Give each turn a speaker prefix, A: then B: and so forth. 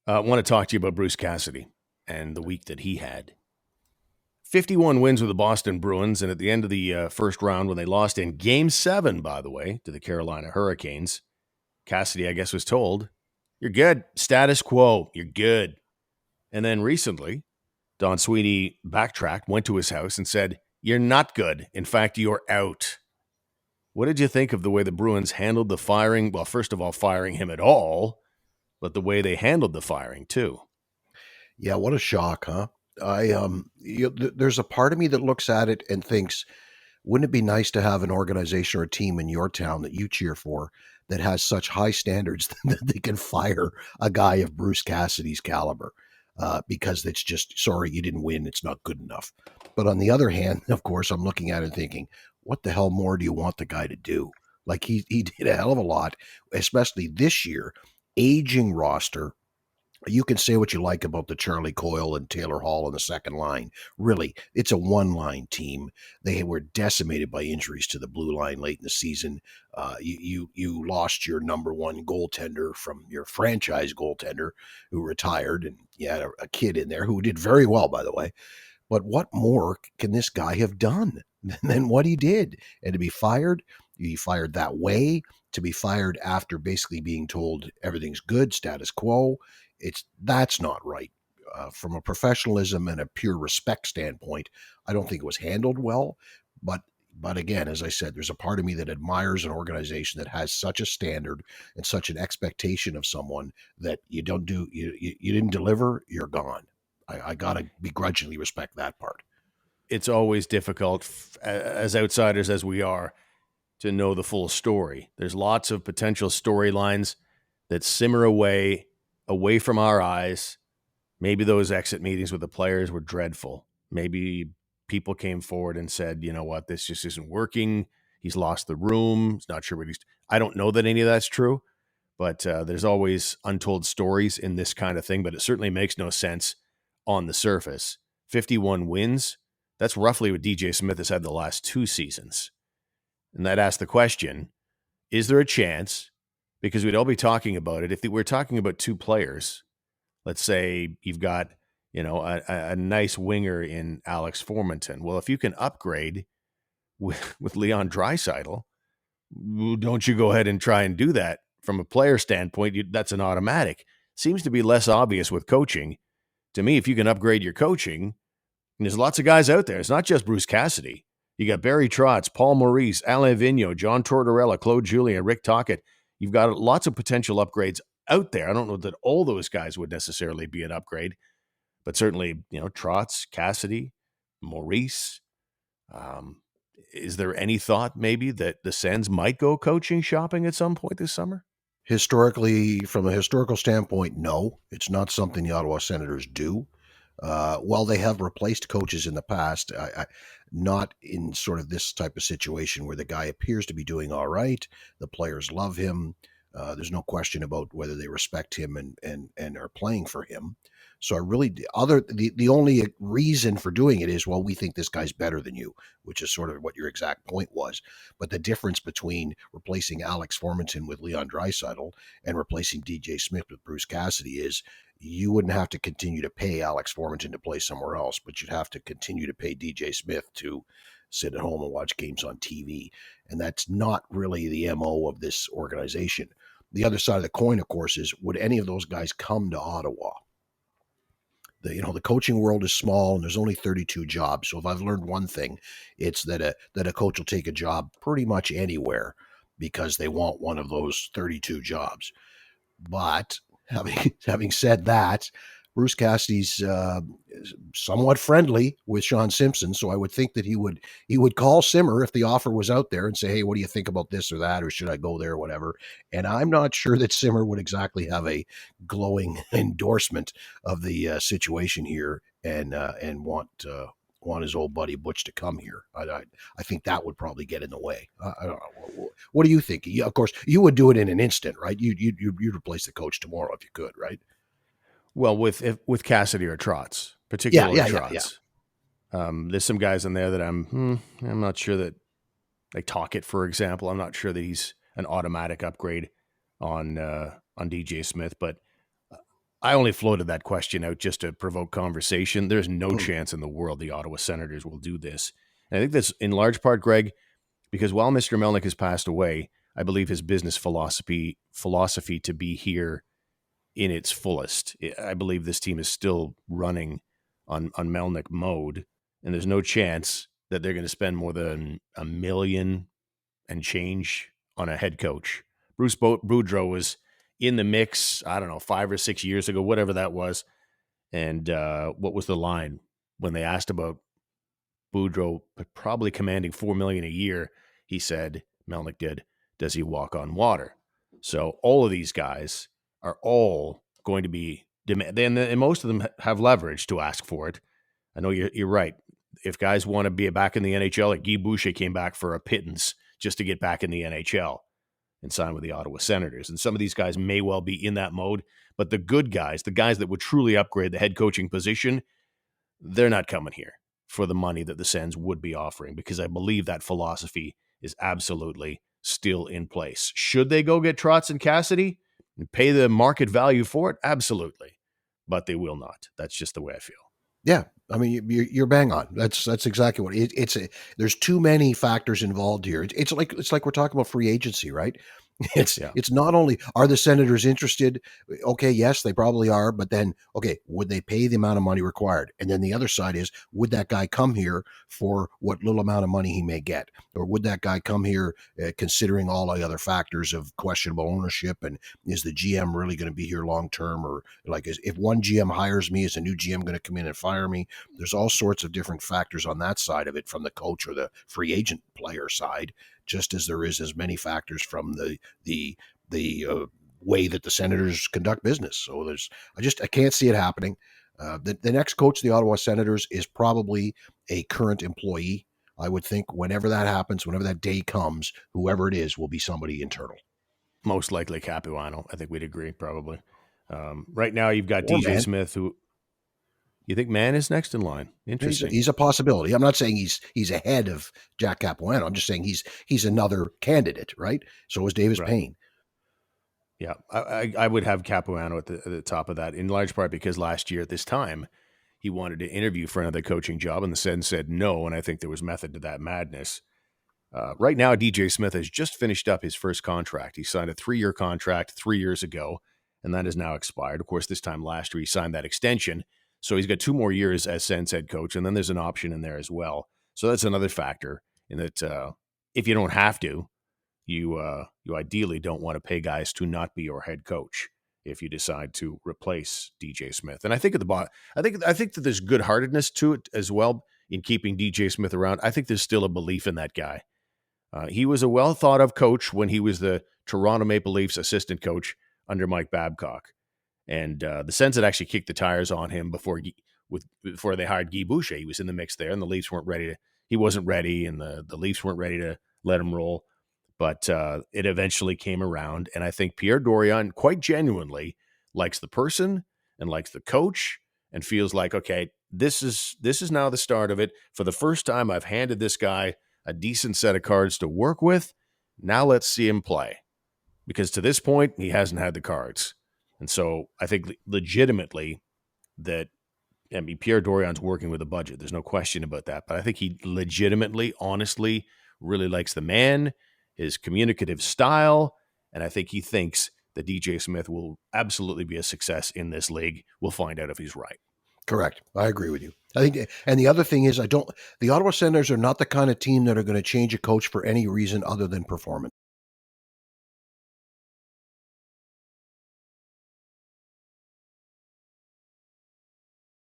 A: I want to talk to you about Bruce Cassidy and the week that he had. 51 wins with the Boston Bruins, and at the end of the first round, when they lost in Game 7, by the way, to the Carolina Hurricanes, Cassidy, I guess, was told, "You're good. Status quo. You're good." And then recently, Don Sweeney backtracked, went to his house, and said, "You're not good. In fact, you're out." What did you think of the way the Bruins handled the firing? Well, first of all, firing him at all, but the way they handled the firing, too.
B: Yeah, what a shock, huh? There's a part of me that looks at it and thinks, wouldn't it be nice to have an organization or a team in your town that you cheer for that has such high standards that they can fire a guy of Bruce Cassidy's caliber? Because it's just, sorry, you didn't win. It's not good enough. But on the other hand, of course, I'm looking at it and thinking, what the hell more do you want the guy to do? Like he did a hell of a lot, especially this year, aging roster. You can say what you like about the Charlie Coyle and Taylor Hall in the second line. Really, it's a one-line team. They were decimated by injuries to the blue line late in the season. You lost your number one goaltender from your franchise goaltender who retired, and you had a kid in there who did very well, by the way. But what more can this guy have done than what he did? And to be fired that way, to be fired after basically being told everything's good, status quo, that's not right. From a professionalism and a pure respect standpoint, I don't think it was handled well. But again, as I said, there's a part of me that admires an organization that has such a standard and such an expectation of someone that you didn't deliver, you're gone. I gotta begrudgingly respect that part.
A: It's always difficult, as outsiders as we are, to know the full story. There's lots of potential storylines that simmer away from our eyes. Maybe those exit meetings with the players were dreadful. Maybe people came forward and said, you know what, this just isn't working. He's lost the room. He's not sure what he's. I don't know that any of that's true, but there's always untold stories in this kind of thing, but it certainly makes no sense on the surface. 51 wins, that's roughly what DJ Smith has had the last 2 seasons. And that asks the question, is there a chance, because we'd all be talking about it, if we're talking about two players, let's say you've got, a nice winger in Alex Formenton. Well, if you can upgrade with Leon Draisaitl, don't you go ahead and try and do that from a player standpoint? That's an automatic. Seems to be less obvious with coaching. To me, if you can upgrade your coaching, and there's lots of guys out there. It's not just Bruce Cassidy. You got Barry Trotz, Paul Maurice, Alain Vigneault, John Tortorella, Claude Julien, Rick Tocchet. You've got lots of potential upgrades out there. I don't know that all those guys would necessarily be an upgrade, but certainly, Trotz, Cassidy, Maurice. Is there any thought maybe that the Sens might go coaching shopping at some point this summer?
B: Historically, from a historical standpoint, no, it's not something the Ottawa Senators do. While they have replaced coaches in the past, not in sort of this type of situation where the guy appears to be doing all right, the players love him. There's no question about whether they respect him and are playing for him. So the only reason for doing it is, well, we think this guy's better than you, which is sort of what your exact point was. But the difference between replacing Alex Formenton with Leon Draisaitl and replacing DJ Smith with Bruce Cassidy is you wouldn't have to continue to pay Alex Formenton to play somewhere else, but you'd have to continue to pay DJ Smith to sit at home and watch games on TV. And that's not really the MO of this organization. The other side of the coin, of course, is would any of those guys come to Ottawa? The coaching world is small and there's only 32 jobs. So if I've learned one thing, it's that a coach will take a job pretty much anywhere because they want one of those 32 jobs. But having said that, Bruce Cassidy's somewhat friendly with Sean Simpson, so I would think that he would call Simmer if the offer was out there and say, "Hey, what do you think about this or that, or should I go there, or whatever?" And I'm not sure that Simmer would exactly have a glowing endorsement of the situation here and want his old buddy Butch to come here. I think that would probably get in the way. I don't know. What do you think? Of course, you would do it in an instant, right? You'd replace the coach tomorrow if you could, right?
A: Well, with Cassidy or Trotz,
B: Yeah,
A: particularly
B: yeah, yeah, yeah.
A: Trotz. There's some guys in there that I'm not sure that, like Tocchet, for example. I'm not sure that he's an automatic upgrade on DJ Smith, but I only floated that question out just to provoke conversation. There's no chance in the world the Ottawa Senators will do this. And I think that's in large part, Greg, because while Mr. Melnick has passed away, I believe his business philosophy to be here in its fullest. I believe this team is still running on Melnick mode, and there's no chance that they're going to spend more than $1 million and change on a head coach. Bruce Boudreau was in the mix, I don't know, 5 or 6 years ago, whatever that was. And what was the line when they asked about Boudreau probably commanding $4 million a year? He said, Melnick did, does he walk on water? So all of these guys are all going to be demand, and most of them have leverage to ask for it. I know you're right. If guys want to be back in the NHL, like Guy Boucher came back for a pittance just to get back in the NHL and sign with the Ottawa Senators. And some of these guys may well be in that mode, but the good guys, the guys that would truly upgrade the head coaching position, they're not coming here for the money that the Sens would be offering, because I believe that philosophy is absolutely still in place. Should they go get Trotz and Cassidy and pay the market value for it? Absolutely. But they will not. That's just the way I feel.
B: Yeah, I mean, you're bang on. That's exactly what it's. There's too many factors involved here. It's like we're talking about free agency, right? It's not only are the Senators interested. Okay, yes, they probably are, but then okay, would they pay the amount of money required? And then the other side is, would that guy come here for what little amount of money he may get, or would that guy come here considering all the other factors of questionable ownership, and is the GM really going to be here long term, or like if one GM hires me, is a new GM going to come in and fire me? There's all sorts of different factors on that side of it, from the coach or the free agent player side, just as there is as many factors from the way that the Senators conduct business. So I can't see it happening. The next coach of the Ottawa Senators is probably a current employee. I would think whenever that happens, whenever that day comes, whoever it is will be somebody internal.
A: Most likely Capuano. I think we'd agree, probably. Right now, you've got
B: Or
A: DJ
B: man.
A: Smith, who you think Mann is next in line. Interesting.
B: He's a possibility. I'm not saying he's ahead of Jack Capuano. I'm just saying he's another candidate, right? So is Davis
A: Right.
B: Payne.
A: Yeah, I would have Capuano at the top of that, in large part because last year at this time, he wanted to interview for another coaching job, and the Sens said no, and I think there was method to that madness. Right now, DJ Smith has just finished up his first contract. He signed a 3-year contract 3 years ago, and that has now expired. Of course, this time last year, he signed that extension. So he's got 2 more years as Sens head coach, and then there's an option in there as well. So that's another factor in that if you don't have to, you ideally don't want to pay guys to not be your head coach if you decide to replace DJ Smith. And I think at the bottom, I think that there's good heartedness to it as well in keeping DJ Smith around. I think there's still a belief in that guy. He was a well thought of coach when he was the Toronto Maple Leafs assistant coach under Mike Babcock, and the Sens had actually kicked the tires on him before they hired Guy Boucher. He was in the mix there, and the Leafs weren't ready to. He wasn't ready, and the Leafs weren't ready to let him roll. But it eventually came around, and I think Pierre Dorion quite genuinely likes the person and likes the coach, and feels like, okay, this is now the start of it. For the first time, I've handed this guy a decent set of cards to work with. Now let's see him play, because to this point he hasn't had the cards, and so I think legitimately that. I mean, Pierre Dorion's working with a budget. There's no question about that. But I think he legitimately, honestly, really likes the man, his communicative style, and I think he thinks that DJ Smith will absolutely be a success in this league. We'll find out if he's right.
B: Correct. I agree with you. I think, and the other thing is, the Ottawa Senators are not the kind of team that are going to change a coach for any reason other than performance.